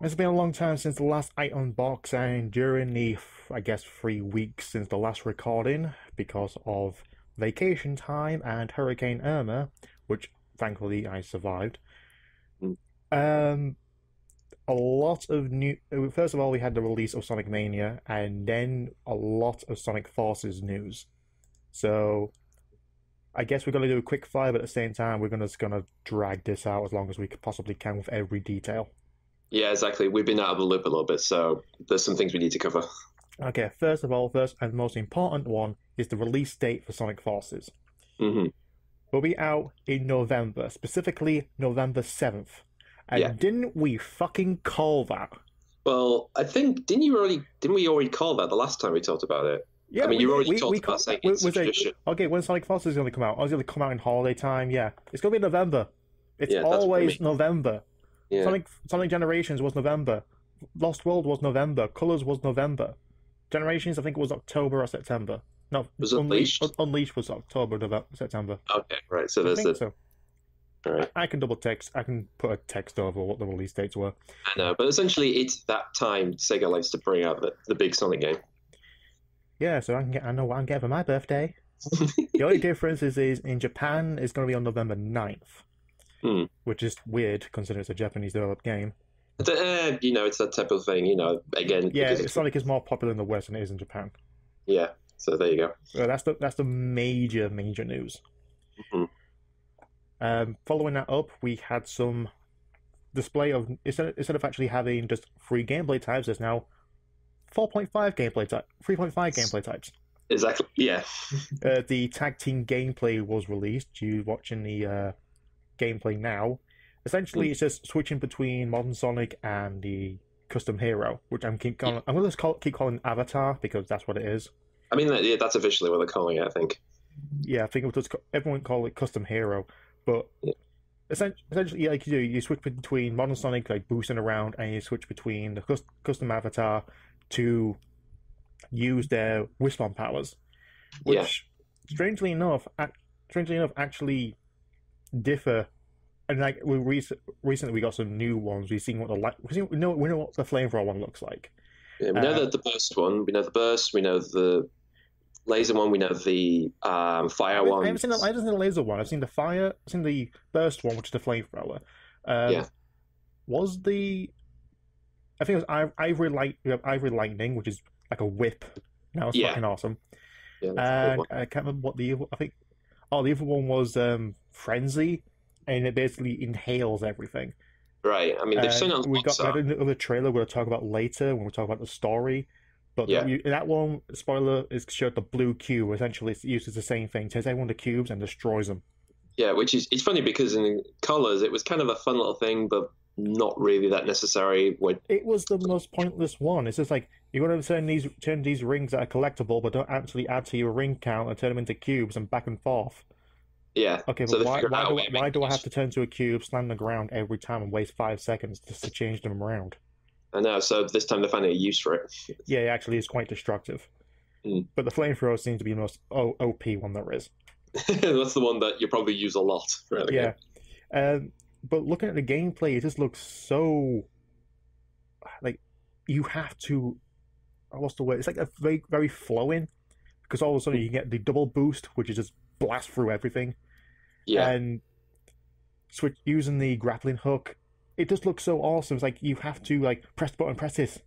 It's been a long time since the last I unboxed, and during the, I guess, 3 weeks since the last recording, because of vacation time and Hurricane Irma, which thankfully I survived. Mm. Um, a lot of new. First of all, we had the release of Sonic Mania, and then a lot of Sonic Forces news. So I guess we're gonna do a quick fire, but at the same time, we're gonna drag this out as long as we possibly can with every detail. Yeah, exactly. We've been out of the loop a little bit, so there's some things we need to cover. Okay, first of all, first and most important one is the release date for Sonic Forces. Hmm. Will be out in November, specifically November 7th. Yeah. And didn't we fucking call that? Well, I think didn't we already call that the last time we talked about it? I Yeah, mean, we you did. already We talked about called saying we, it's a we say, tradition. okay, when Sonic Forces is going to come out? Oh, it's going to come out in holiday time, yeah. It's going to be November. It's Yeah, that's what I always mean. November. Yeah. Sonic Generations was November. Lost World was November. Colors was November. Generations, I think it was October or September. No, Was it Unleashed? Unleashed was October, November, September. Okay, right. So I there's think the so. all right. I can double text. I can put a text over what the release dates were. I know, but essentially it's that time Sega likes to bring out the big Sonic game. Yeah, so I know what I'm getting for my birthday. The only difference is in Japan it's going to be on November 9th, Hmm. which is weird considering it's a Japanese developed game. It's that type of thing. Again, Yeah, because it's Sonic is more popular in the West than it is in Japan. yeah. So there you go. So that's the major news. Hmm. Following that up, we had some display of instead of actually having just three gameplay types, there's now 4.5 gameplay type, 3.5 gameplay types. Exactly. Yeah. The tag team gameplay was released. You watching the gameplay now? Essentially, it's just switching between Modern Sonic and the custom hero, which I'm going to keep calling Avatar because that's what it is. I mean, yeah, that's officially what they're calling it, I think. Yeah, I think it was just, everyone call it custom hero, but Yeah. essentially, yeah, like you switch between Modern Sonic like boosting around, and you switch between the custom avatar to use their Wisp-on powers, Yeah. which strangely enough, actually differ. And like recently, we got some new ones. We've seen what the light. We know what the flamethrower one looks like. Yeah, we know the burst one. We know the burst. We know the laser one. We know the fire I haven't one. seen I haven't seen the laser one. I've seen the fire. I've seen the burst one, which is the flamethrower. Yeah. Was the I think it was Ivory Lightning, which is like a whip. Now it's Yeah. fucking awesome. Yeah, that's a good And one. I can't remember what the other. I think the other one was Frenzy, and it basically inhales everything. Right. I mean, they've shown And it on we got box art. another trailer we're going to talk about later when we talk about the story. But Yeah. that one, spoiler, is showed the blue cube. Essentially, it uses the same thing, takes everyone to cubes and destroys them. Yeah, which is it's funny because in colors it was kind of a fun little thing, but not really that necessary. It was the most pointless one. It's just like you're going to turn these rings that are collectible, but don't actually add to your ring count and turn them into cubes and back and forth. Yeah. Okay, So but they figured out a way to why make do I it have to turn to a cube, slam the ground every time, and waste 5 seconds just to change them around? I know. So this time they're finding a use for it. Yeah, it actually is quite destructive. Mm. But the flamethrower seems to be the most OP one there is. That's the one that you probably use a lot throughout the Yeah. game. But looking at the gameplay, it just looks so like you have to. What's the word? It's like a very very flowing because all of a sudden you get the double boost, which is just blast through everything, Yeah. and switch using the grappling hook. It just looks so awesome. It's like you have to like press the button, press this.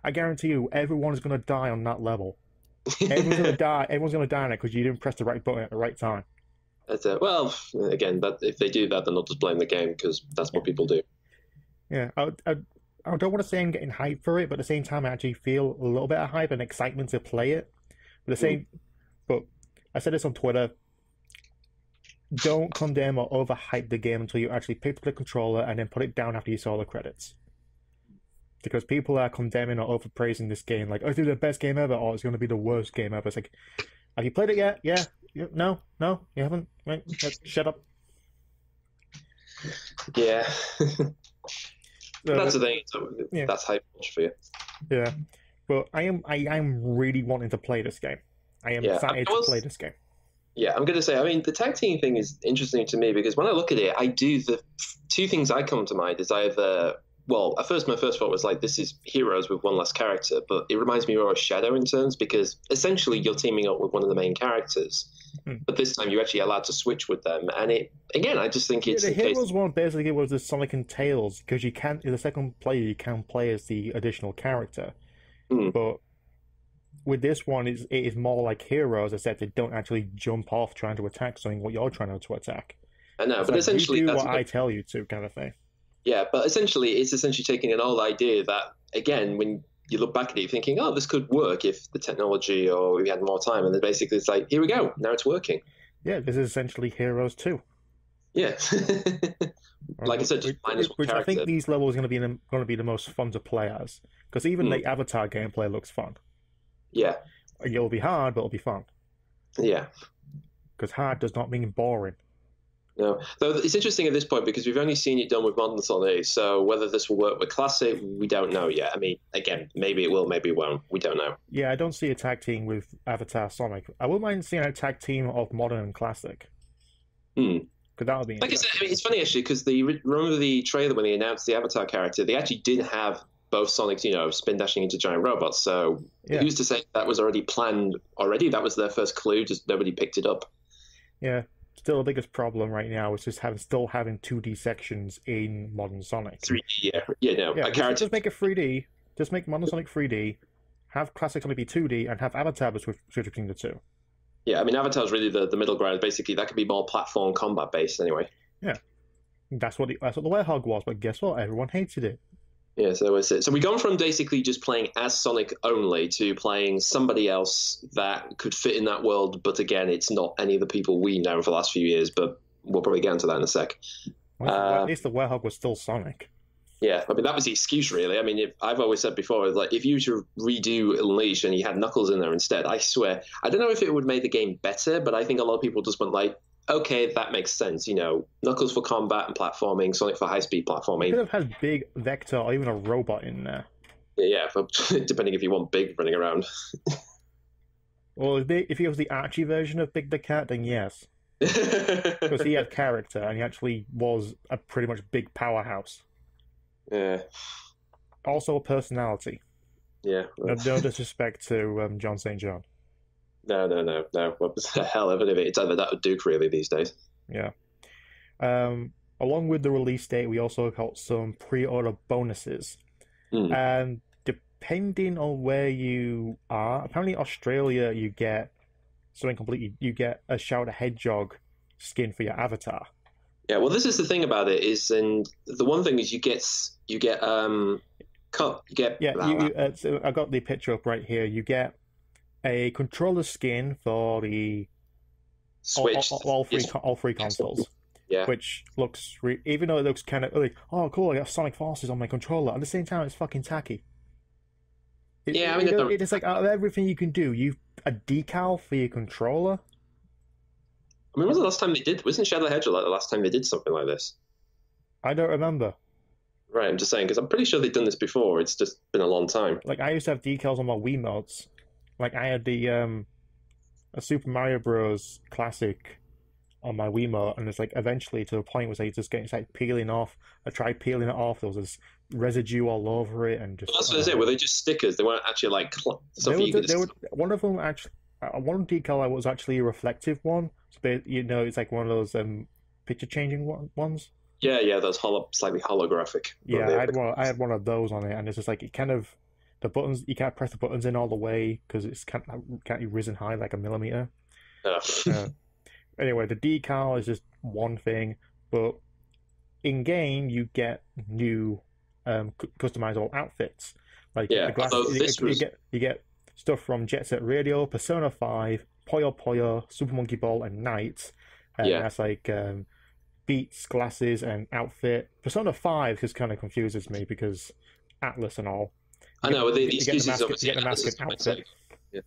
I guarantee you, everyone is gonna die on that level. Everyone's gonna die. Everyone's gonna die on it because you didn't press the right button at the right time. That's it. Well, again, that if they do that, then they'll just blame the game because that's what people do. Yeah, I don't want to say I'm getting hyped for it, but at the same time, I actually feel a little bit of hype and excitement to play it. But but I said this on Twitter. Don't condemn or overhype the game until you actually pick up the controller and then put it down after you saw the credits. Because people are condemning or overpraising this game, like, oh, it's the best game ever, or it's going to be the worst game ever. It's like, have you played it yet? Yeah. No, you haven't. Right? Shut up. Yeah. So, That's the thing. So yeah. that's hype watch for you. Yeah, but I am really wanting to play this game. I am Yeah, excited to play this game. Yeah, I'm going to say, I mean, the tag team thing is interesting to me because when I look at it, I do the two things I come to mind is either well, at first my first thought was like, this is Heroes with one less character, but it reminds me more of Shadow in terms because essentially you're teaming up with one of the main characters, but this time you're actually allowed to switch with them. And it again, I just think it's the a case. Heroes one basically was the Sonic and Tails because you can, as a second player, you can play as the additional character, but with this one, it is more like Heroes, except they don't actually jump off trying to attack something what you're trying to attack. I know, It's but like, essentially you do that's what I tell you to, kind of thing. Yeah, but essentially it's taking an old idea that, again, when you look back at it, you're thinking, oh, this could work if the technology or we had more time. And then basically it's like, here we go, now it's working. Yeah, this is essentially Heroes 2. Yeah. Like I said, just minus one which character. I think these levels are going to be the most fun to play as. Because even the Avatar gameplay looks fun. Yeah. It'll be hard, but it'll be fun. Yeah. Because hard does not mean boring. No, though it's interesting at this point because we've only seen it done with Modern Sonic, so whether this will work with Classic, we don't know yet. I mean, again, maybe it will, maybe it won't. We don't know. Yeah, I don't see a tag team with Avatar Sonic. I wouldn't mind seeing a tag team of Modern and Classic. Because that would be like I said, I mean, it's funny actually because remember the trailer when they announced the Avatar character, they actually did have both Sonics, spin dashing into giant robots. So who's to say that was already planned already? That was their first clue, just nobody picked it up. Yeah. Still, the biggest problem right now is just still having 2D sections in Modern Sonic. 3D, yeah. Just make it 3D. Just make Modern Sonic 3D. Have Classic Sonic be 2D, and have Avatar switch between the two. Yeah, I mean, Avatar's really the middle ground. Basically, that could be more platform combat based anyway. Yeah, that's what the Werehog was. But guess what? Everyone hated it. Yeah, so that's it. So we've gone from basically just playing as Sonic only to playing somebody else that could fit in that world, but again, it's not any of the people we know for the last few years, but we'll probably get into that in a sec. Well, at least the Werehog was still Sonic. Yeah, I mean, that was the excuse, really. I mean, I've always said before, like, if you were to redo Unleash and you had Knuckles in there instead, I swear, I don't know if it would make the game better, but I think a lot of people just went like, okay, that makes sense. Knuckles for combat and platforming, Sonic for high-speed platforming. You could have had Big, Vector, or even a robot in there. Yeah, depending if you want Big running around. Well, if he was the Archie version of Big the Cat, then yes. Because he had character, and he actually was a pretty much big powerhouse. Yeah. Also a personality. Yeah. No disrespect to John St. John. No. What the hell ever of it? It's either that or Duke, really, these days. Yeah. Along with the release date, we also got some pre-order bonuses. And depending on where you are, apparently Australia, you get something completely. You get a Shout the Hedgehog skin for your avatar. Yeah, well, this is the thing about it and the one thing is you get so I got the picture up right here. You get a controller skin for the Switch, all three consoles. Yeah, which looks even though it looks kind of like, oh cool, I got Sonic Forces on my controller. At the same time, it's fucking tacky. It's like out of everything you can do, you a decal for your controller. I mean, when was the last time they did? Wasn't Shadow the Hedgehog like the last time they did something like this? I don't remember. Right, I'm just saying because I'm pretty sure they've done this before. It's just been a long time. Like I used to have decals on my Wiimotes. Like I had the a Super Mario Bros. Classic on my Wiimote, and it's like eventually to the point where it's just getting peeling off. I tried peeling it off. There was this residue all over it, and just. Well, that's what I said. Were they just stickers? They weren't actually like one of them actually. One decal was actually a reflective one. So, it's like one of those picture changing ones. Yeah, those slightly holographic. Yeah, I had one of those on it, and it's just like it kind of the buttons. You can't press the buttons in all the way because it's can't be risen high like a millimeter. Anyway, the decal is just one thing, but in game you get new customizable outfits. Like the glasses, you get stuff from Jet Set Radio, Persona 5, Puyo Puyo, Super Monkey Ball, and Knight. That's like Beats, glasses, and outfit. Persona 5 just kind of confuses me because Atlas and all. I know, you get the mask and outfit. Yeah.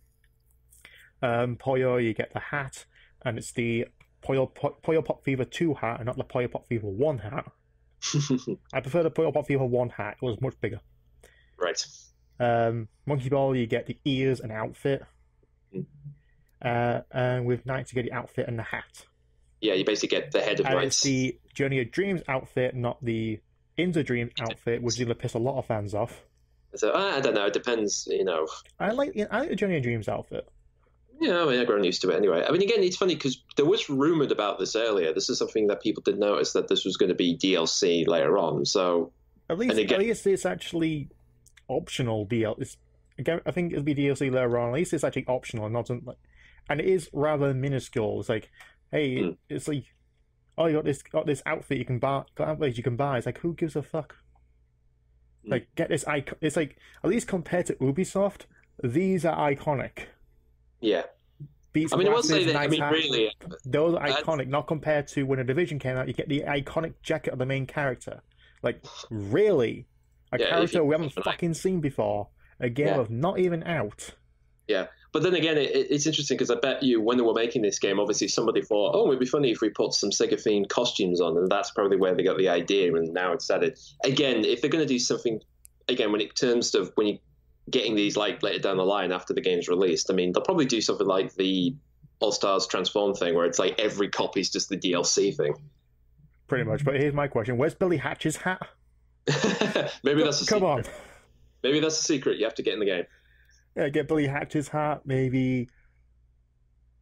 Puyo, you get the hat, and it's the Puyo Pop Fever 2 hat and not the Puyo Pop Fever 1 hat. I prefer the Puyo Pop Fever 1 hat. It was much bigger. Right. Monkey Ball, you get the ears and outfit. And with Knight, you get the outfit and the hat. Yeah, you basically get the head of Knight. It's the Journey of Dreams outfit, not the into Dream's outfit would either piss a lot of fans off. So I don't know. It depends, I like the Johnny and Dream's outfit. Yeah, I mean, I've grown used to it anyway. I mean, again, it's funny because there was rumored about this earlier. This is something that people did notice, that this was going to be DLC later on. So at least it's actually optional DLC. Again, I think it'll be DLC later on. At least it's actually optional, and and it is rather minuscule. It's like, hey, it's like, oh, you got this outfit you can buy. Got outfits you can buy. It's like, who gives a fuck? Like, get this icon. It's like, at least compared to Ubisoft, these are iconic. Yeah. Beats I mean, I will say that, really... Those are iconic, not compared to when a Division came out, you get the iconic jacket of the main character. Like, really? A character we haven't fucking seen before. A game of not even out. Yeah. But then again, it's interesting because I bet you when they were making this game, obviously somebody thought, oh, it'd be funny if we put some Sega-themed costumes on, and that's probably where they got the idea, and now it's added. Again, if they're going to do something, again, when it terms to when you getting these like later down the line after the game's released, I mean, they'll probably do something like the All-Stars Transform thing, where it's like every copy's just the DLC thing. Pretty much. But here's my question: where's Billy Hatch's hat? Maybe that's a secret. Come on. Maybe that's a secret. You have to get in the game. Yeah, get Billy Hatch's hat. Maybe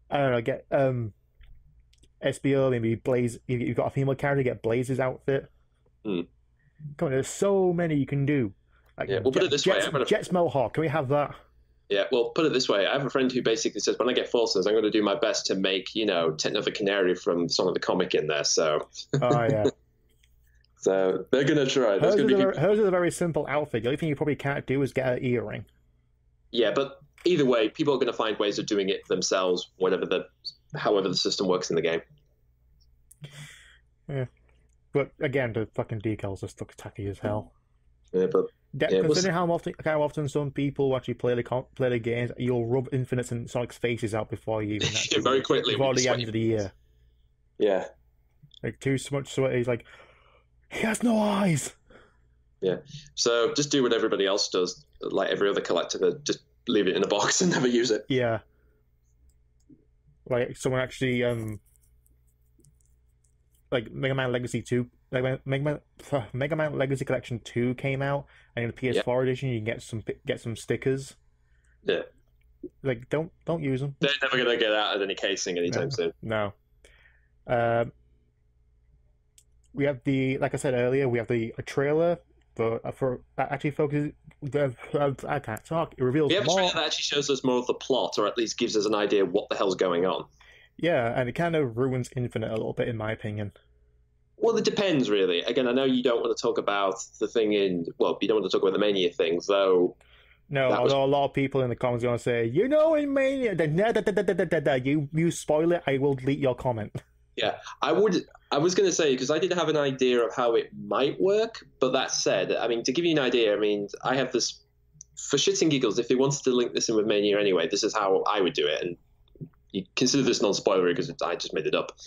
I don't know. Get SBO. Maybe Blaze. If you've got a female character, get Blaze's outfit. Come on, there's so many you can do. Like, yeah, we'll put it this way. Jet's Mohawk. Can we have that? Yeah, well, put it this way. I have a friend who basically says, when I get Forces, I'm going to do my best to make, Techno the Canary from Song of the Comic in there. So. Oh, yeah. So they're going to try. Hers is a very simple outfit. The only thing you probably can't do is get an earring. Yeah, but either way, people are going to find ways of doing it themselves, however the system works in the game. Yeah. But again, the fucking decals are stuck tacky as hell. Yeah, but considering how often some people actually play the games, you'll rub Infinites and Sonic's faces out before you even very quickly before the end of the year. Yeah, like too much sweat. He's like, he has no eyes. Yeah, so just do what everybody else does, like every other collector. Just leave it in a box and never use it. Yeah, like someone actually like Mega Man Legacy 2, like Mega Man Legacy Collection 2 came out, and in the PS4 edition you can get some stickers. Yeah. Like don't use them. They're never gonna get out of any casing anytime soon. No. We have like I said earlier, we have a trailer for actually focuses. I can't talk. It reveals more. We have a trailer that actually shows us more of the plot, or at least gives us an idea of what the hell's going on. Yeah, and it kind of ruins Infinite a little bit, in my opinion. Well, it depends, really. Again, I know you don't want to talk about the thing you don't want to talk about the Mania thing, though. No, although a lot of people in the comments are going to say, in Mania, you spoil it, I will delete your comment. Yeah, I was going to say, because I did have an idea of how it might work, but that said, I mean, to give you an idea, I mean, I have this, for shits and giggles, if they wanted to link this in with Mania anyway, this is how I would do it, and you consider this non-spoilery because I just made it up.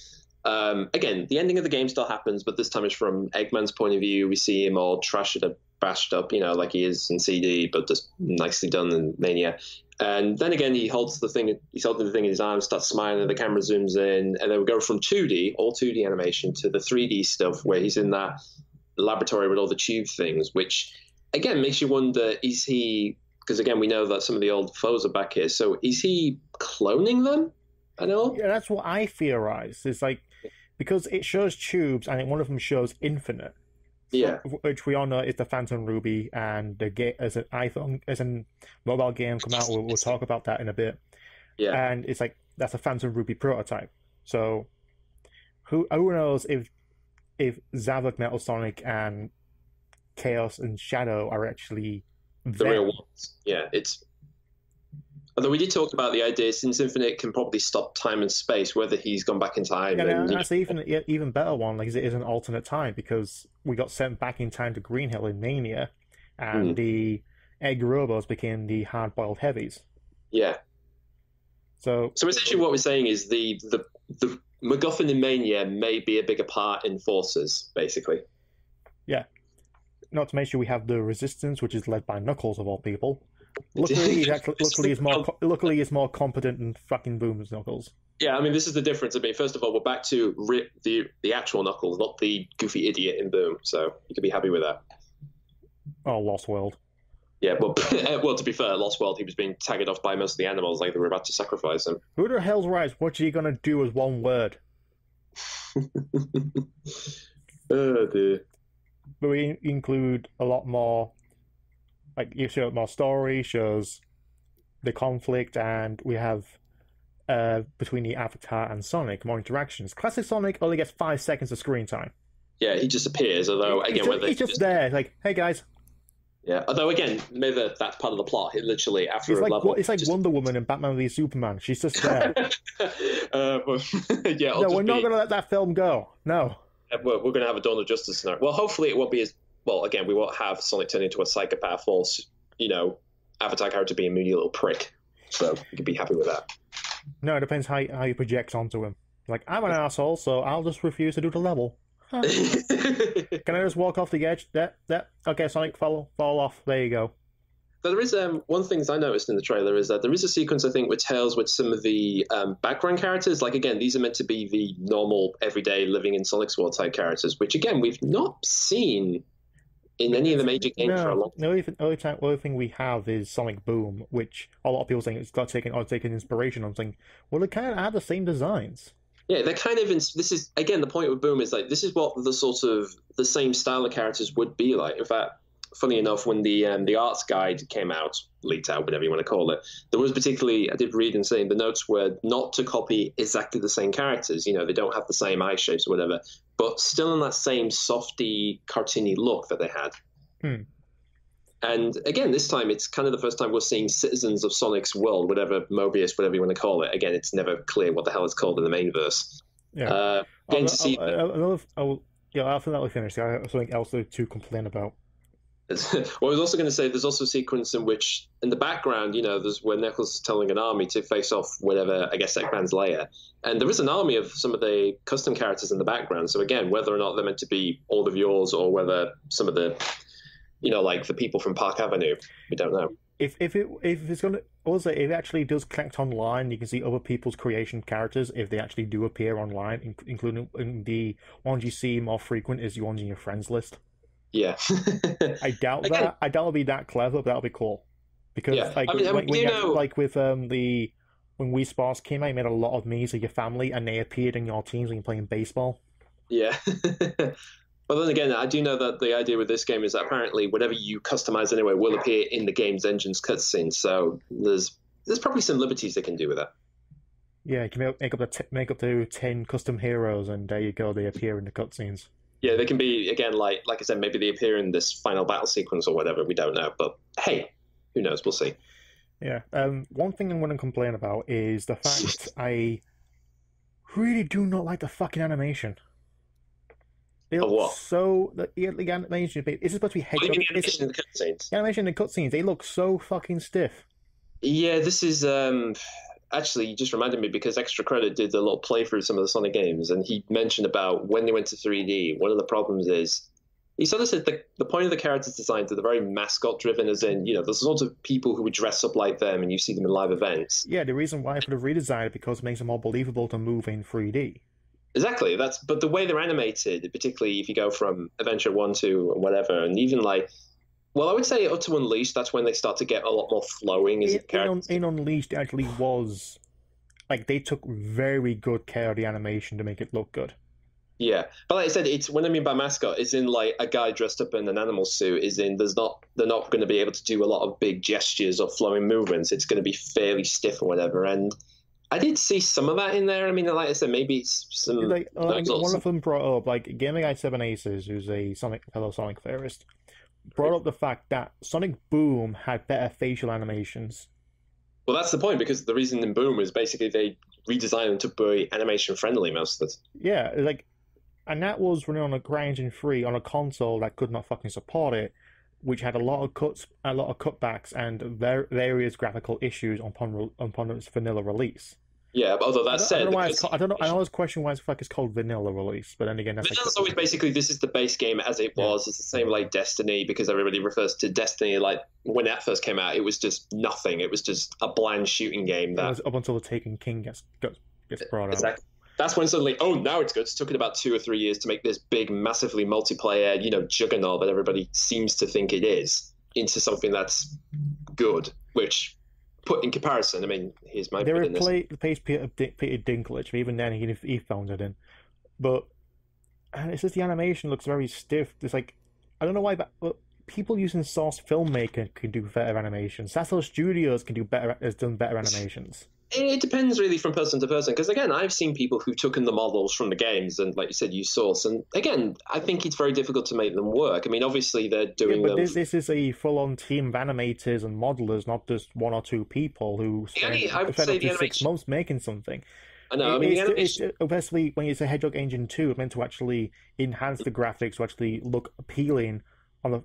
Again, the ending of the game still happens, but this time it's from Eggman's point of view. We see him all trashed up, bashed up, like he is in CD, but just nicely done in Mania. And then again, he holds the thing in his arms, starts smiling, and the camera zooms in, and then we go from 2D, all 2D animation, to the 3D stuff where he's in that laboratory with all the tube things, which again makes you wonder, is he, because again, we know that some of the old foes are back here, so is he cloning them? I know. Yeah, that's what I theorize. It's like, because it shows tubes, and one of them shows Infinite. Yeah, which we all know is the Phantom Ruby, and the game as a mobile game come out. We'll talk about that in a bit. Yeah, and it's like that's a Phantom Ruby prototype. So who knows if Zavok, Metal Sonic, and Chaos and Shadow are actually the real ones? Yeah, it's. Although we did talk about the idea, since Infinite can probably stop time and space, whether he's gone back in time. Yeah, that's even better one. Like, it is an alternate time, because we got sent back in time to Green Hill in Mania, and the Egg Robos became the hard-boiled heavies. Yeah. So essentially, what we're saying is the MacGuffin in Mania may be a bigger part in Forces, basically. Yeah. Not to mention we have the Resistance, which is led by Knuckles of all people. Luckily, he's more competent than fucking Boom's Knuckles. Yeah, I mean, this is the difference. I mean, first of all, we're back to the actual Knuckles, not the goofy idiot in Boom. So you can be happy with that. Oh, Lost World. Yeah, well, well, to be fair, Lost World, he was being tagged off by most of the animals, like they were about to sacrifice him. Who the hell's right? What are you gonna do with one word? Oh dear. But we include a lot more. Like you show more story, shows the conflict, and we have between the Avatar and Sonic more interactions. Classic Sonic only gets 5 seconds of screen time. Yeah, he just appears. Although again, he's just there, like, hey guys. Yeah, although again, maybe that's part of the plot. It literally after a level, it's like Wonder Woman and Batman v Superman. She's just there. Yeah, no, we're not going to let that film go. No, we're going to have a Dawn of Justice scenario. Well, hopefully it won't be as well. Again, we won't have Sonic turn into a psychopath or Avatar character be a moody little prick. So you can be happy with that. No, it depends how you project onto him. Like, I'm an asshole, so I'll just refuse to do the level. Huh. Can I just walk off the edge? Okay, Sonic, fall off. There you go. So there is one thing I noticed in the trailer is that there is a sequence, I think, with Tails with some of the background characters. Like, again, these are meant to be the normal, everyday, living in Sonic's world type characters, which, again, we've not seen in any of the major games for a long time. The only thing we have is Sonic Boom, which a lot of people think it's got taken inspiration on. Saying, well, it kind of have the same designs. Yeah, they're kind of this is again the point with Boom is like this is what the sort of the same style of characters would be like. In fact, funny enough, when the arts guide came out, leaked out, whatever you want to call it, there was particularly I did read and saying the notes were not to copy exactly the same characters. You know, they don't have the same eye shapes or whatever, but still in that same softy, cartoony look that they had. And again, this time it's kind of the first time we're seeing citizens of Sonic's world, whatever Mobius, whatever you want to call it. Again, it's never clear what the hell it's called in the main verse. Yeah. I think that we finished. I have something else to complain about. Well, I was also going to say there's also a sequence in which, in the background, there's where Knuckles is telling an army to face off whatever, I guess, Eggman's lair. And there is an army of some of the custom characters in the background. So again, whether or not they're meant to be all of yours or whether some of the like the people from Park Avenue. We don't know. If it's gonna also if it actually does connect online, you can see other people's creation characters if they actually do appear online, including the ones you see more frequent is the ones in your friends list. Yeah, I doubt that. I doubt it'll be that clever, but that'll be cool. Because when Wii Sports came out, you made a lot of memes of your family, and they appeared in your teams when you're playing baseball. Yeah. But then again, I do know that the idea with this game is that apparently whatever you customize anyway will appear in the game's engine's cutscene. So there's probably some liberties they can do with that. Yeah, you can make up to 10 custom heroes, and there you go. They appear in the cutscenes. Yeah, they can be again like I said, maybe they appear in this final battle sequence or whatever. We don't know, but hey, who knows? We'll see. Yeah. One thing I'm going to complain about is the fact I really do not like the fucking animation. They look so the animation. Is it supposed to be head? The animation in the cutscenes. The animation in the cutscenes. They look so fucking stiff. Yeah, this is actually you just reminded me because Extra Credit did a little playthrough of some of the Sonic games, and he mentioned about when they went to 3D. One of the problems is he sort of said the point of the characters' designs are they're very mascot driven, as in there's sorts of people who would dress up like them, and you see them in live events. Yeah, the reason why I could have redesigned it because it makes it more believable to move in 3D. Exactly. But the way they're animated, particularly if you go from Adventure 1 to whatever, and even I would say up to Unleashed, that's when they start to get a lot more flowing. In Unleashed, it actually was they took very good care of the animation to make it look good. Yeah, but like I said, it's what I mean by mascot is in a guy dressed up in an animal suit. Is in they're not going to be able to do a lot of big gestures or flowing movements. It's going to be fairly stiff or whatever, and I did see some of that in there. I mean, like I said, maybe it's some. One of them brought up, Gaming Guy 7 Aces, who's a fellow Sonic theorist, brought up the fact that Sonic Boom had better facial animations. Well, that's the point, because the reason in Boom is basically they redesigned them to be animation friendly most of it. Yeah, and that was running on a CryEngine 3 on a console that could not fucking support it, which had a lot of cutbacks and various graphical issues upon its vanilla release. Yeah, although that said, I always question why it's called vanilla release, but then again, that's always basically this is the base game as it was. It's the same like Destiny, because everybody refers to Destiny like when that first came out, it was just nothing. It was just a bland shooting game. That it was up until the Taken King gets brought out. Exactly. That's when suddenly, oh, now it's good. It's taken about 2 or 3 years to make this big, massively multiplayer, juggernaut that everybody seems to think it is into something that's good. Which, put in comparison, I mean, here's my. They replaced Peter Dinklage, but even then he found it in. But it's just the animation looks very stiff. It's like I don't know why, but people using Source Filmmaker can do better animations. Sasso Studios has done better animations. It depends really from person to person, because again, I've seen people who've taken the models from the games and, like you said, use Source, and again, I think it's very difficult to make them work. I mean, obviously they're doing but this is a full-on team of animators and modelers, not just 1 or 2 people who spend up to 6 months making something. I know. I mean, especially when it's a Hedgehog Engine 2, it's meant to actually enhance the graphics to actually look appealing on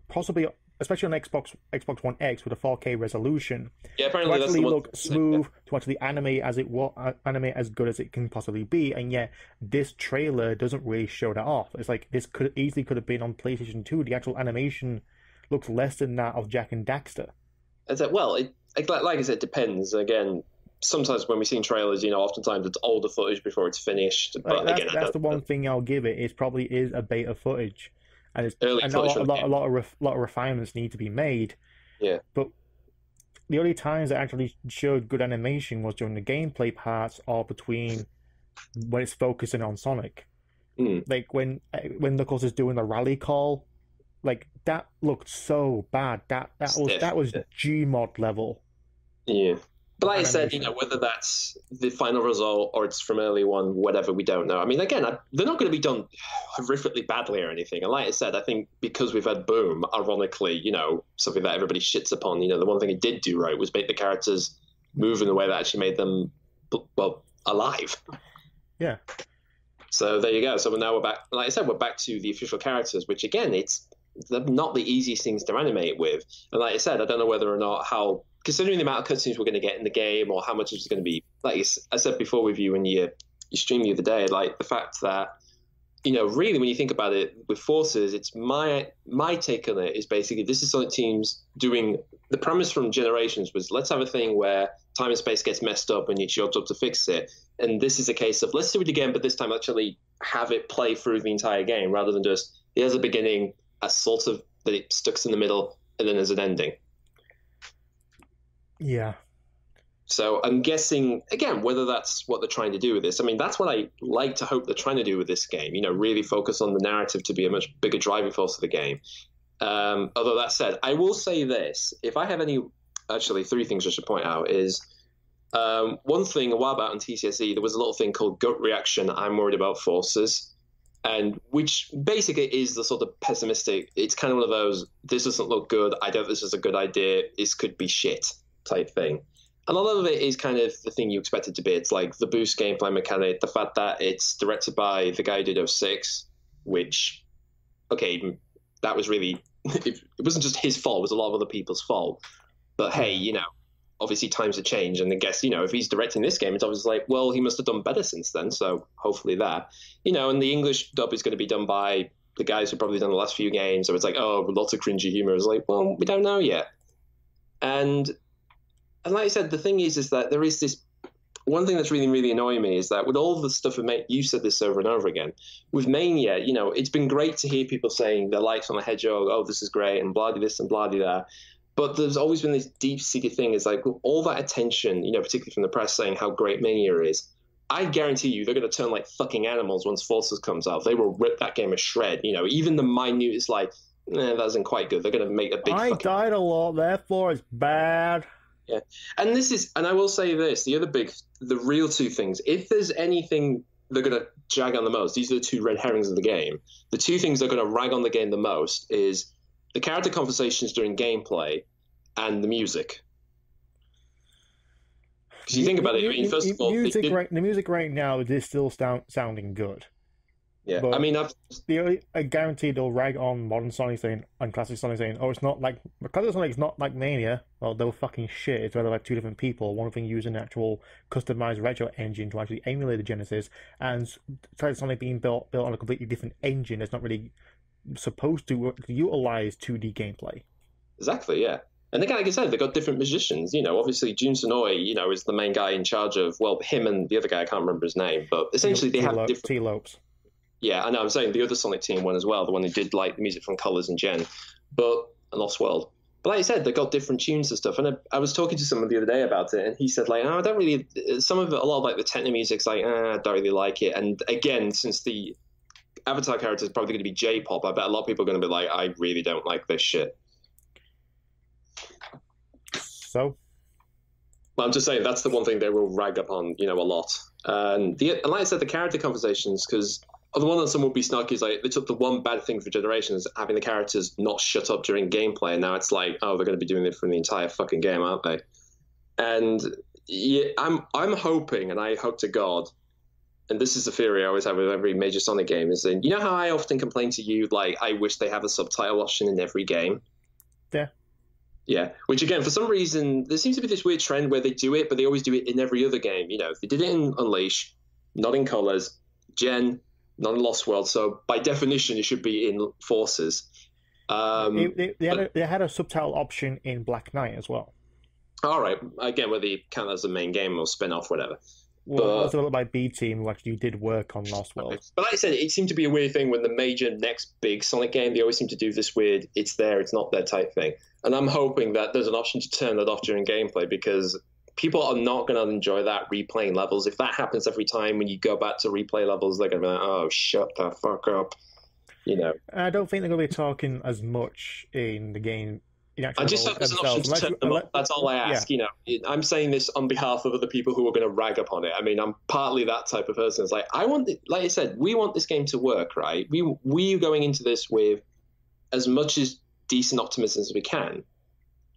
especially on Xbox One X with a 4K resolution. Yeah, apparently to actually that's look smooth, to actually animate as good as it can possibly be, and yet this trailer doesn't really show that off. It's like this could have been on PlayStation 2. The actual animation looks less than that of Jak and Daxter. Well, like I said, it depends. Again, sometimes when we've seen trailers, oftentimes it's older footage before it's finished. But that's the one thing I'll give it. It probably is a beta footage. And it's a lot of refinements need to be made. Yeah. But the only times that actually showed good animation was during the gameplay parts or between when it's focusing on Sonic. Like when Knuckles is doing the rally call, like that looked so bad. That was Gmod level. Yeah. But like I said, whether that's the final result or it's from early one, whatever, we don't know. I mean, again, they're not going to be done horrifically badly or anything. And like I said, I think because we've had Boom, ironically, something that everybody shits upon, the one thing it did do right was make the characters move in a way that actually made them, well, alive. Yeah. So there you go. So now we're back. Like I said, we're back to the official characters, which again, they're not the easiest things to animate with. And like I said, I don't know whether or not considering the amount of cutscenes we're going to get in the game, or how much it's going to be, like I said before with you when you streamed the other day, like the fact that, really when you think about it with Forces, it's my take on it is basically this is Sonic Teams doing, the premise from Generations was let's have a thing where time and space gets messed up and it's your job to fix it. And this is a case of let's do it again, but this time actually have it play through the entire game rather than just here's a beginning, a sort of that it sticks in the middle, and then there's an ending. Yeah. So I'm guessing, again, whether that's what they're trying to do with this. I mean, that's what I like to hope they're trying to do with this game, really focus on the narrative to be a much bigger driving force of the game. Although that said, I will say this. If I have actually 3 things I should point out is, one thing a while back on TCSE, there was a little thing called gut reaction, I'm worried about Forces, and which basically is the sort of pessimistic, it's kind of one of those, this doesn't look good, I doubt this is a good idea, this could be shit type thing. And a lot of it is kind of the thing you expect it to be. It's like the boost gameplay mechanic, the fact that it's directed by the guy who did 06, which, okay, that was really, it wasn't just his fault, it was a lot of other people's fault. But hey, obviously times have changed, and I guess, if he's directing this game, it's obviously like, well, he must have done better since then, so hopefully that. And the English dub is going to be done by the guys who've probably done the last few games, so it's like, oh, lots of cringy humor. It's like, well, we don't know yet. And like I said, the thing is that there is this one thing that's really, really annoying me is that with all the stuff you said this over and over again, with Mania, it's been great to hear people saying their likes on the Hedgehog, oh, this is great, and blah this and blah that. But there's always been this deep-seated thing is like all that attention, particularly from the press saying how great Mania is. I guarantee you they're going to turn like fucking animals once Forces comes out. They will rip that game a shred. Even the minute like, that isn't quite good. They're going to make a big. I died a lot, therefore it's bad. Yeah, and I will say this: the real 2 things. If there's anything they're going to jag on the most, these are the 2 red herrings of the game. The 2 things they're going to rag on the game the most is the character conversations during gameplay and the music. Because you think about it, first of all, the music right now is still sounding good. Yeah, but I mean, I guarantee they'll rag on modern Sonic saying and classic Sonic saying, "Oh, it's not like classic Sonic is not like Mania." Well, they'll fucking shit. It's rather like 2 different people. One of them using an actual customized retro engine to actually emulate the Genesis, and classic Sonic being built on a completely different engine that's not really supposed to utilize 2D gameplay. Exactly, yeah. And again, like I said, they've got different musicians. Obviously Jun Sonoy, is the main guy in charge of, well, him and the other guy, I can't remember his name, but essentially they have different. T-Lopes. Yeah, I know. I'm saying the other Sonic Team one as well, the one who did like the music from Colors and Gen, but Lost World. But like I said, they got different tunes and stuff. And I was talking to someone the other day about it, and he said like, oh, I don't really. Some of it, a lot of like the techno music's like, I don't really like it. And again, since the Avatar character is probably going to be J-pop, I bet a lot of people are going to be like, I really don't like this shit. So. Well, I'm just saying that's the one thing they will rag upon, a lot. And like I said, the character conversations, because the one that some would be snarky is like they took the one bad thing for Generations, having the characters not shut up during gameplay, and now it's like, oh, they're going to be doing it for the entire fucking game, aren't they? And yeah, I'm hoping, and I hope to God, and this is a theory I always have with every major Sonic game, is that, how I often complain to you, like, I wish they have a subtitle option in every game. Yeah. Yeah, which again, for some reason, there seems to be this weird trend where they do it, but they always do it in every other game. They did it in Unleash, not in Colors, Gen, not in Lost World. So by definition, it should be in Forces. They had a subtitle option in Black Knight as well. All right, again, whether you count as a main game or spin off, whatever. Well, it was developed by B Team, who actually did work on Lost World. But like I said, it seemed to be a weird thing when the major next big Sonic game, they always seem to do this weird, it's there, it's not there type thing. And I'm hoping that there's an option to turn that off during gameplay, because people are not going to enjoy that replaying levels. If that happens every time when you go back to replay levels, they're going to be like, oh, shut the fuck up. I don't think they're going to be talking as much in the game. I just hope there's an option to turn them off. That's all I ask. Yeah. I'm saying this on behalf of other people who are going to rag upon it. I mean, I'm partly that type of person. It's like, like I said, we want this game to work, right? We are going into this with as much as decent optimism as we can.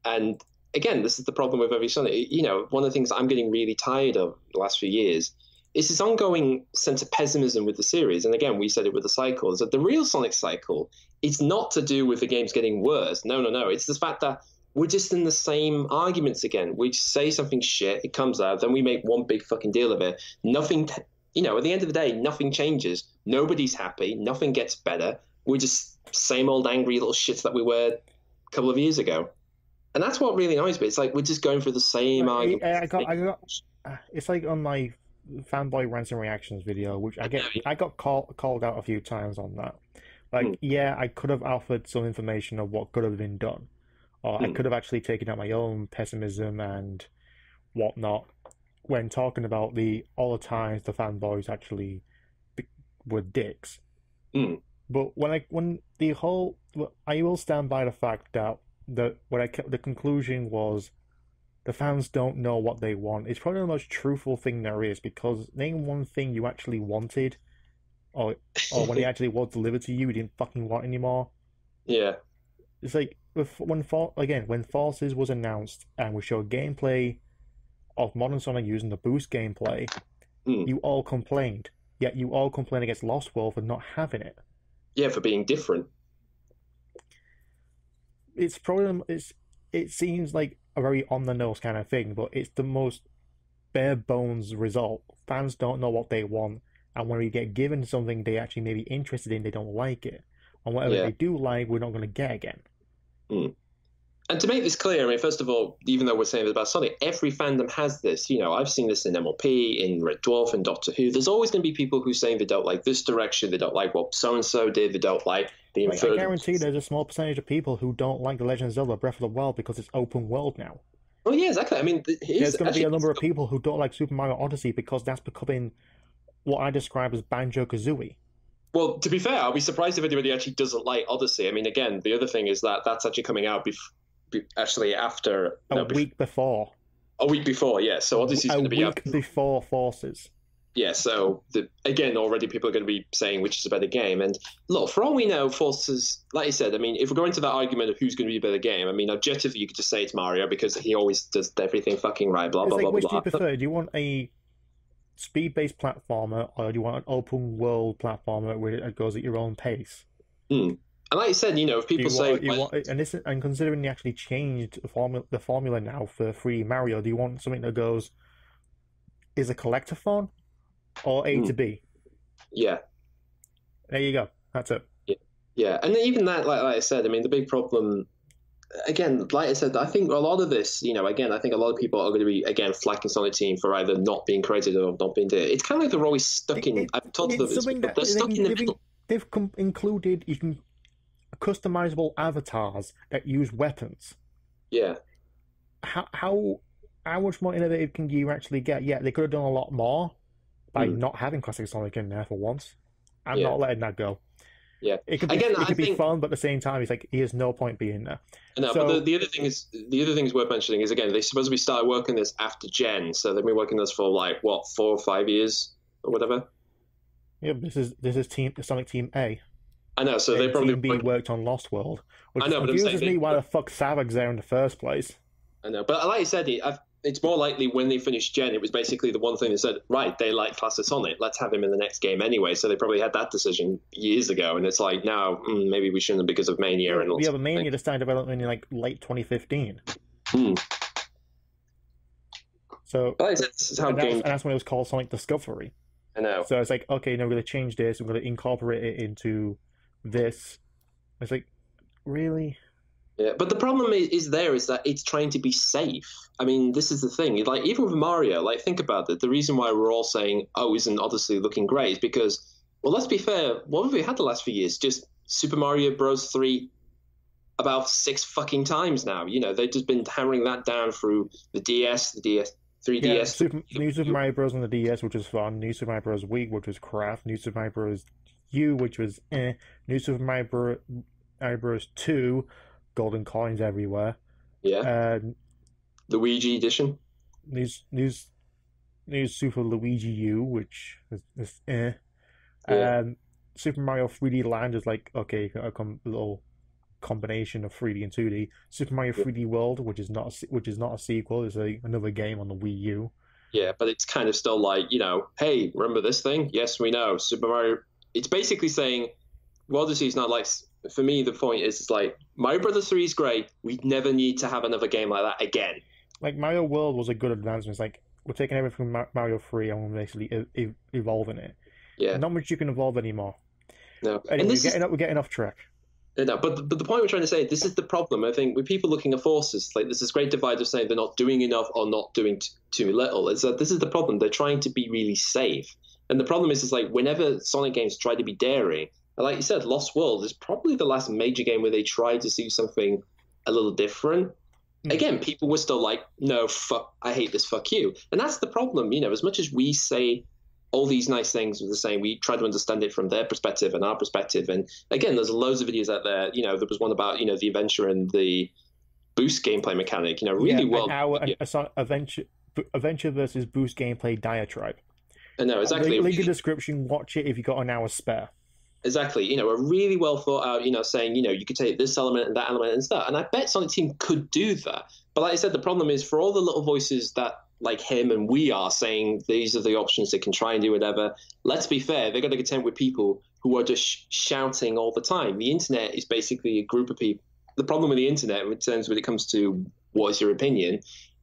And again, this is the problem with every Sonic. One of the things I'm getting really tired of the last few years is this ongoing sense of pessimism with the series. And again, we said it with the cycle, is that the real Sonic cycle is not to do with the games getting worse. No. It's the fact that we're just in the same arguments again. We say something shit, it comes out, then we make one big fucking deal of it. Nothing, at the end of the day, nothing changes. Nobody's happy. Nothing gets better. We're just same old angry little shits that we were a couple of years ago. And that's what really annoys me. It's like we're just going through the same argument. It's like on my fanboy rants and reactions video, which I got called out a few times on that. Like, yeah, I could have offered some information of what could have been done, or I could have actually taken out my own pessimism and whatnot when talking about all the times the fanboys actually were dicks. But I will stand by the fact that the conclusion was the fans don't know what they want. It's probably the most truthful thing there is, because name one thing you actually wanted, or when it actually was delivered to you, you didn't fucking want anymore. Yeah. It's like when Forces was announced and we showed gameplay of Modern Sonic using the boost gameplay, you all complained. Yet you all complained against Lost World for not having it. Yeah, for being different. It seems like a very on-the-nose kind of thing, but it's the most bare-bones result. Fans don't know what they want, and when we get given something they actually may be interested in, they don't like it. And whatever they do like, we're not going to get again. And to make this clear, I mean, first of all, even though we're saying this about Sonic, every fandom has this. I've seen this in MLP, in Red Dwarf, and Doctor Who. There's always going to be people who saying they don't like this direction, they don't like what so-and-so did, they don't like the I guarantee there's a small percentage of people who don't like The Legend of Zelda Breath of the Wild because it's open world now. Oh, yeah, exactly. I mean, there's going to be a number of people who don't like Super Mario Odyssey because that's becoming what I describe as Banjo-Kazooie. Well, to be fair, I'll be surprised if anybody actually doesn't like Odyssey. I mean, again, the other thing is that that's actually coming out after a week before. A week before, yeah. So Odyssey's going to be out before Forces. Yeah, so again, already people are going to be saying which is a better game. And look, for all we know, Forces, like I said, I mean, if we're going to that argument of who's going to be a better game, I mean, objectively, you could just say it's Mario because he always does everything fucking right, blah, blah, blah, which blah. do you prefer? Do you want a speed-based platformer, or do you want an open-world platformer where it goes at your own pace? And like I said, if people and considering they actually changed the formula now for 3D Mario, do you want something that goes is a collectathon or A to B? Yeah. There you go. That's it. Yeah. And even that, like I said, I mean, the big problem, again, like I said, I think a lot of this, again, I think a lot of people are going to be again flagging Sonic Team for either not being creative or not being there. It's kind of like they're always stuck in. I've talked about It's this something before. that They're stuck in the middle. they've included you can customizable avatars that use weapons. Yeah. How much more innovative can you actually get? Yeah, they could have done a lot more by not having classic Sonic in there for once. I'm not letting that go. Yeah, it could be fun, but at the same time, it's like here's no point being there. No, so, but the other thing is worth mentioning is again they supposedly started working this after Gen, so they've been working this for like what 4 or 5 years or whatever. Yeah, this is Sonic Team A. I know, so they probably Team B worked on Lost World, which confuses me why the fuck Savag's there in the first place. I know, but like I said, it's more likely when they finished Gen, it was basically the one thing they said, right, they like classic Sonic, let's have him in the next game anyway. So they probably had that decision years ago, and it's like, now, maybe we shouldn't because of Mania. And but Mania just started development in like late 2015. So like I said, this is how and that's when it was called Sonic Discovery. I know. So it's like, okay, no, we're going to change this, we're going to incorporate it into this. It's like, really? Yeah, but the problem is that it's trying to be safe. I mean, this is the thing. Like, even with Mario, like, think about it. The reason why we're all saying, oh, isn't Odyssey looking great is because, well, let's be fair, what have we had the last few years? Just Super Mario Bros. 3 about 6 fucking times now. They've just been hammering that down through the DS, 3DS. New Super Mario Bros. On the DS, which was fun. New Super Mario Bros. Wii, which was crap. New Super Mario Bros. U, which was New Super Mario Bros. 2, golden coins everywhere. Yeah. The Luigi edition. New Super Luigi U, which is Super Mario 3D Land is like, okay, a little combination of 3D and 2D. Super Mario 3D World, which is not a sequel, is another game on the Wii U. Yeah, but it's kind of still like, hey, remember this thing? Yes, we know. Super Mario. It's basically saying, well, Odyssey is not like. For me, the point is, it's like Mario Brothers 3 is great. We never need to have another game like that again. Like Mario World was a good advancement. It's like we're taking everything from Mario 3 and we're basically evolving it. Yeah, not much you can evolve anymore. No, anyway, we're getting off track. No, but the point we're trying to say, this is the problem. I think with people looking at forces, like there's this great divide of saying they're not doing enough or not doing too little. It's that this is the problem. They're trying to be really safe, and the problem is like whenever Sonic games try to be daring. Like you said, Lost World is probably the last major game where they tried to do something a little different. Again, people were still like, no, fuck, I hate this, fuck you. And that's the problem. As much as we say all these nice things are the same, we try to understand it from their perspective and our perspective. And again, there's loads of videos out there. There was one about, the adventure and the boost gameplay mechanic, really well. Adventure versus boost gameplay diatribe. I know, exactly. Link in the description, watch it if you got an hour spare. Exactly, a really well thought out, saying, you could take this element and that element and stuff. And I bet Sonic Team could do that. But like I said, the problem is for all the little voices that, like him and we are saying these are the options they can try and do whatever, let's be fair, they're going to contend with people who are just shouting all the time. The internet is basically a group of people. The problem with the internet, in terms when it comes to what is your opinion,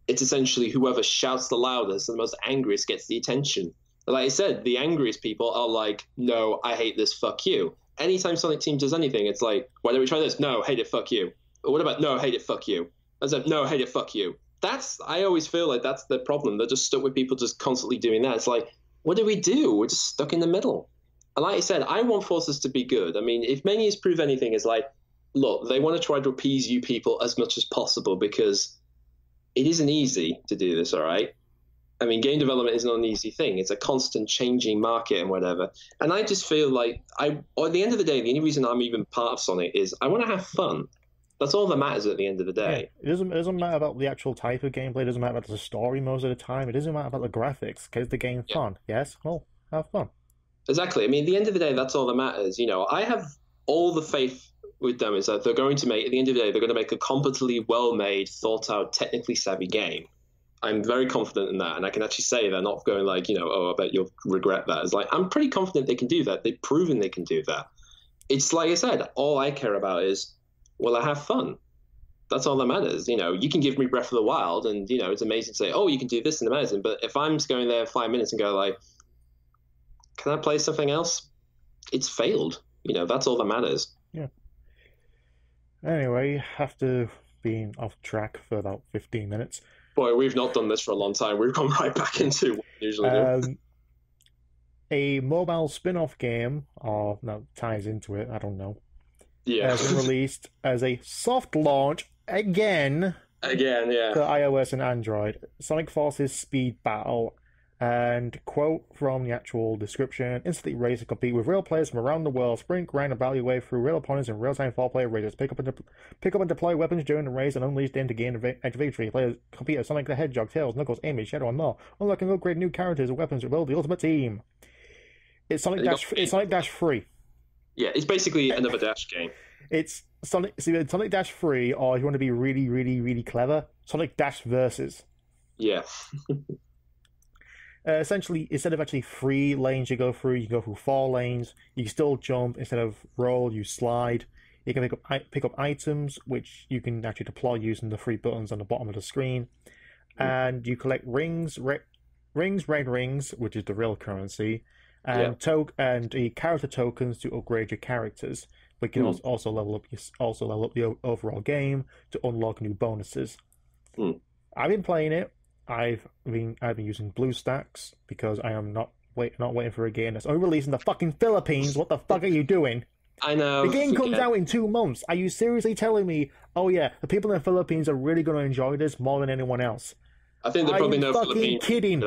it's essentially whoever shouts the loudest and the most angriest gets the attention. Like I said, the angriest people are like, no, I hate this, fuck you. Anytime Sonic Team does anything, it's like, why don't we try this? No, hate it, fuck you. Or what about, no, hate it, fuck you. I said, no, hate it, fuck you. I always feel like that's the problem. They're just stuck with people just constantly doing that. It's like, what do? We're just stuck in the middle. And like I said, I want Forces to be good. I mean, if Mania's prove anything, it's like, look, they want to try to appease you people as much as possible because it isn't easy to do this, all right? I mean, game development is not an easy thing. It's a constant changing market and whatever. And I just feel like at the end of the day, the only reason I'm even part of Sonic is I want to have fun. That's all that matters at the end of the day. Yeah, it doesn't matter about the actual type of gameplay. It doesn't matter about the story most of the time. It doesn't matter about the graphics. Because the game's fun. Yes? Well, have fun. Exactly. I mean, at the end of the day, that's all that matters. I have all the faith with them is that they're going to make, at the end of the day, they're going to make a competently well-made, thought-out, technically savvy game. I'm very confident in that, and I can actually say they're not going like, oh, I bet you'll regret that. It's like, I'm pretty confident they can do that. They've proven they can do that. It's like I said, all I care about is, will I have fun? That's all that matters. You can give me Breath of the Wild, and, it's amazing to say, oh, you can do this and amazing. But if I'm just going there 5 minutes and go like, can I play something else? It's failed. That's all that matters. Yeah. Anyway, have to been off track for about 15 minutes. Boy, we've not done this for a long time. We've gone right back into what we usually do. A mobile spin-off game, or no, ties into it, I don't know, Yeah. has been released as a soft launch again Again, yeah. for iOS and Android. Sonic Forces Speed Battle. And quote from the actual description: instantly race and compete with real players from around the world. Sprint, grind, and battle your way through real opponents in real-time four-player races. Pick up and deploy weapons during the race and unleash them to gain edge victory. Players compete as Sonic the Hedgehog, Tails, Knuckles, Amy, Shadow, and more. Unlock and upgrade new characters and weapons to build the ultimate team. It's Sonic Dash 3. Yeah, it's basically another Dash game. It's Sonic Dash 3, or if you want to be really, really, really clever, Sonic Dash Versus. Yeah. Essentially, instead of actually 3 lanes you go through 4 lanes. You can still jump. Instead of roll, you slide. You can pick up items, which you can actually deploy using the 3 buttons on the bottom of the screen. And you collect rings, red rings, which is the real currency, and the character tokens to upgrade your characters. But you can also level up the overall game to unlock new bonuses. I've been playing it. I've been using BlueStacks because I am not waiting for a game that's only released in the fucking Philippines. What the fuck are you doing? I know. The game comes out in 2 months. Are you seriously telling me, oh yeah, the people in the Philippines are really going to enjoy this more than anyone else? I think they probably know fucking Philippine. kidding?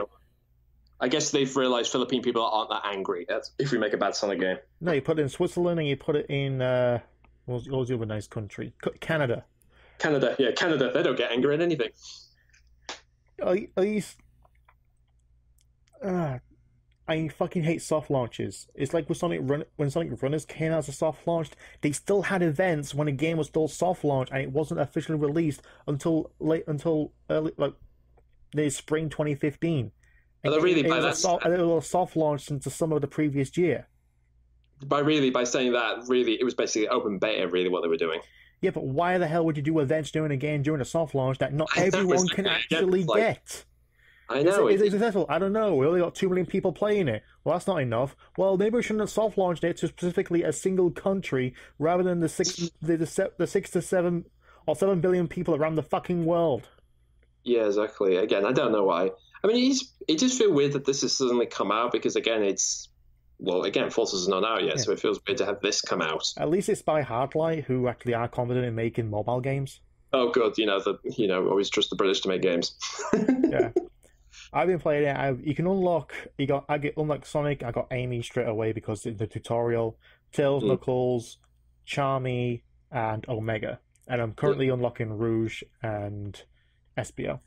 I guess they've realised Philippine people aren't that angry if we make a bad Sonic game. No, you put it in Switzerland and you put it in what was the other nice country? Canada. Canada. They don't get angry at anything. At least, I fucking hate soft launches. It's like with when Sonic Runners came out as a soft launch, they still had events when a game was still soft launch and it wasn't officially released until early, like the spring 2015. It was a soft launch since the summer of the previous year. By saying that, really, it was basically open beta. Really, what they were doing. Yeah, but why the hell would you do events during a game during a soft launch that not everyone can actually get? I know. Is it successful? I don't know. We only got 2 million people playing it. Well, that's not enough. Well, maybe we shouldn't have soft launched it to specifically a single country rather than the 6 to 7 or 7 billion people around the fucking world. Yeah, exactly. Again, I don't know why. I mean, it just feels weird that this has suddenly come out because, again, Forces is not out yet, so it feels weird to have this come out. At least it's by Hardlight, who actually are confident in making mobile games. Oh, good. Always trust the British to make games. Yeah. I've been playing it. You can unlock. I get unlock Sonic. I got Amy straight away because of the tutorial. Tails, Knuckles, Charmy, and Omega. And I'm currently unlocking Rouge and Espio.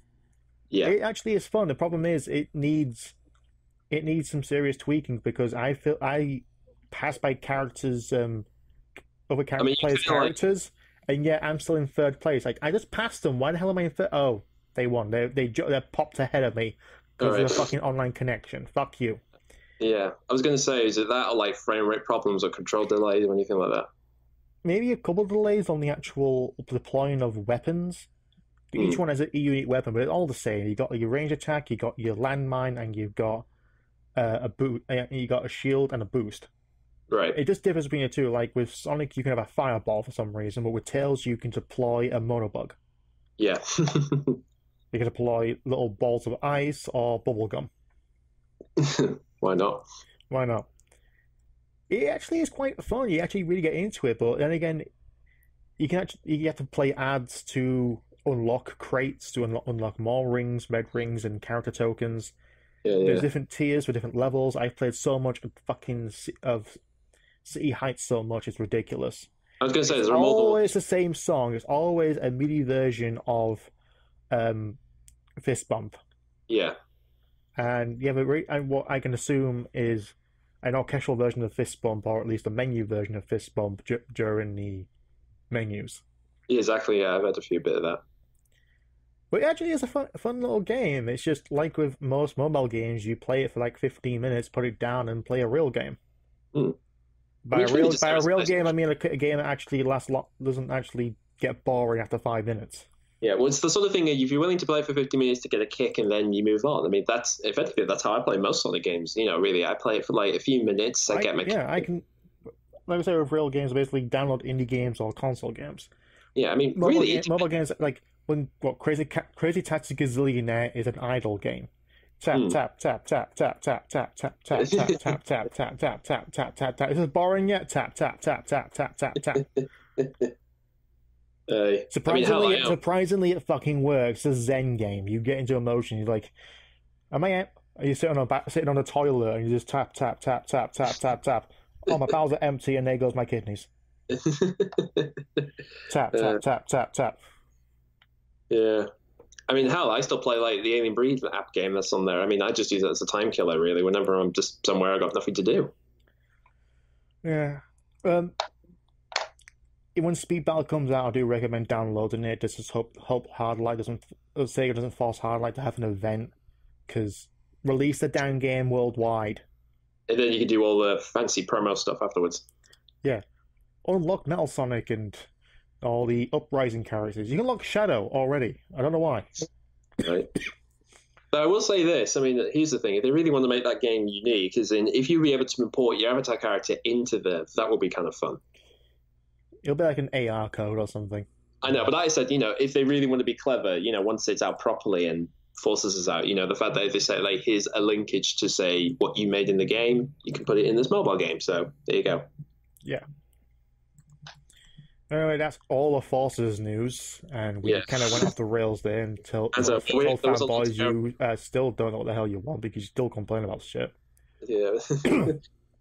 Yeah. It actually is fun. The problem is it needs some serious tweaking because I feel I pass by characters, other players' characters, and yet I'm still in 3rd place. Like I just passed them. Why the hell am I in 3rd? Oh, they won. They popped ahead of me because of the fucking online connection. Fuck you. Yeah, I was going to say, is it that or like frame rate problems or control delays or anything like that? Maybe a couple of delays on the actual deploying of weapons. Each one has a unique weapon, but it's all the same. You got your range attack, you got your landmine, and you've got you got a shield and a boost. Right. It just differs between the two. Like with Sonic, you can have a fireball for some reason, but with Tails, you can deploy a monobug. Yeah. You can deploy little balls of ice or bubblegum. Why not? Why not? It actually is quite fun. You actually really get into it, but then again, you have to play ads to unlock crates, to unlock more rings, red rings, and character tokens. There's different tiers with different levels. I've played so much of City Heights so much, it's ridiculous. I was going to say, it's always the same song. It's always a MIDI version of Fist Bump. Yeah. And and what I can assume is an orchestral version of Fist Bump, or at least a menu version of Fist Bump during the menus. Yeah, exactly. Yeah, I've had a few bit of that. But it actually is a fun little game. It's just like with most mobile games, you play it for like 15 minutes, put it down, and play a real game. By a real game, I mean a game that actually doesn't actually get boring after 5 minutes. Yeah, well, it's the sort of thing if you're willing to play for 50 minutes to get a kick and then you move on. I mean, that's how I play most Sonic games. Really, I play it for like a few minutes. I get my kick. I can. Like I say, with real games, basically download indie games or console games. Yeah, I mean, really, mobile games like when Crazy Taxi Gazillionaire is an idle game. Tap tap tap tap tap tap tap tap tap tap tap tap tap tap tap tap tap tap. Is this boring yet? Tap tap tap tap tap tap tap. Surprisingly, it fucking works. It's a Zen game. You get into emotion. You're like, are you sitting on the toilet and you just tap tap tap tap tap tap tap? Oh, my bowels are empty and there goes my kidneys. Tap tap tap tap tap. Yeah. I mean, hell, I still play like the Alien Breed app game that's on there. I mean, I just use it as a time killer, really. Whenever I'm just somewhere I got nothing to do. Yeah. When Speed Battle comes out, I do recommend downloading it. Just hope Sega doesn't force Hardlight to have an event, because release the damn game worldwide. And then you can do all the fancy promo stuff afterwards. Yeah. Unlock Metal Sonic and all the Uprising characters. You can unlock Shadow already. I don't know why. Right. But I will say this. I mean, here's the thing. If they really want to make that game unique, if you'll be able to import your avatar character into that will be kind of fun. It'll be like an AR code or something. I know, but like I said, if they really want to be clever, once it's out properly and forces us out, the fact that they say, like, here's a linkage to say what you made in the game, you can put it in this mobile game. So there you go. Yeah. Anyway, that's all the Forces news, and we kind of went off the rails there until fanboys, you still don't know what the hell you want because you still complain about shit. Yeah.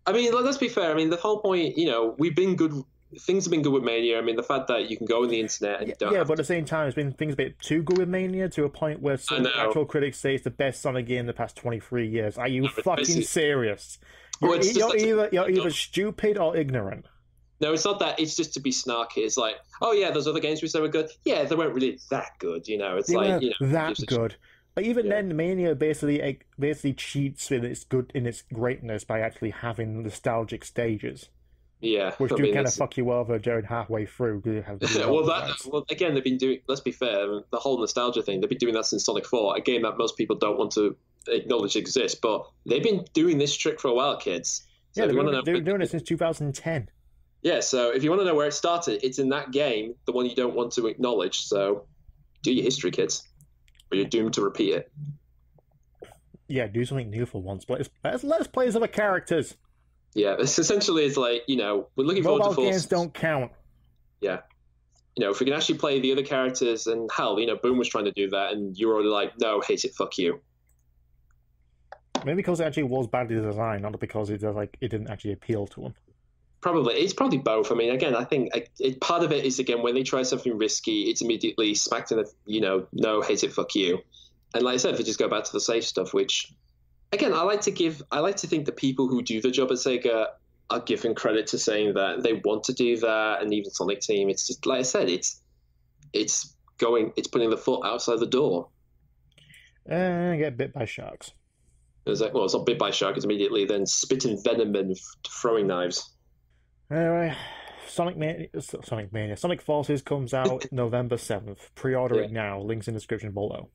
I mean, let's be fair. I mean, the whole point, we've been good. Things have been good with Mania. I mean, the fact that you can go on the internet and you don't. Yeah, but at the same time, it's been things a bit too good with Mania to a point where some actual critics say it's the best Sonic game in the past 23 years. Are you fucking serious? You're either stupid or ignorant. No, it's not that. It's just to be snarky. It's like, oh yeah, those other games we said were good. Yeah, they weren't really that good. It's that good. But even then, Mania basically cheats in its greatness by actually having nostalgic stages. Yeah, which do kind of fuck you over during halfway through. Well, again, they've been doing. Let's be fair, the whole nostalgia thing. They've been doing that since Sonic 4, a game that most people don't want to acknowledge exists. But they've been doing this trick for a while, kids. So yeah, they've been doing it since 2010. Yeah, so if you want to know where it started, it's in that game, the one you don't want to acknowledge. So do your history, kids, or you're doomed to repeat it. Yeah, do something new for once. But let's play as other characters. Yeah, it's essentially like, we're looking forward to Mobile games don't count. Yeah. If we can actually play the other characters, and hell, Boom was trying to do that, and you were already like, no, hate it, fuck you. Maybe because it actually was badly designed, not because it didn't actually appeal to them. Probably. It's probably both. I mean, again, I think part of it is, again, when they try something risky, it's immediately smacked in the, no, hate it, fuck you. And like I said, if we just go back to the safe stuff, which... Again, I like to think the people who do the job at Sega are given credit to saying that they want to do that, and even Sonic Team. It's just like I said, it's putting the foot outside the door. Get bit by sharks. It's like, well, it's not bit by sharks. It's immediately then spitting venom and throwing knives. Anyway, Sonic Forces comes out November 7th. Pre-order it now. Links in the description below.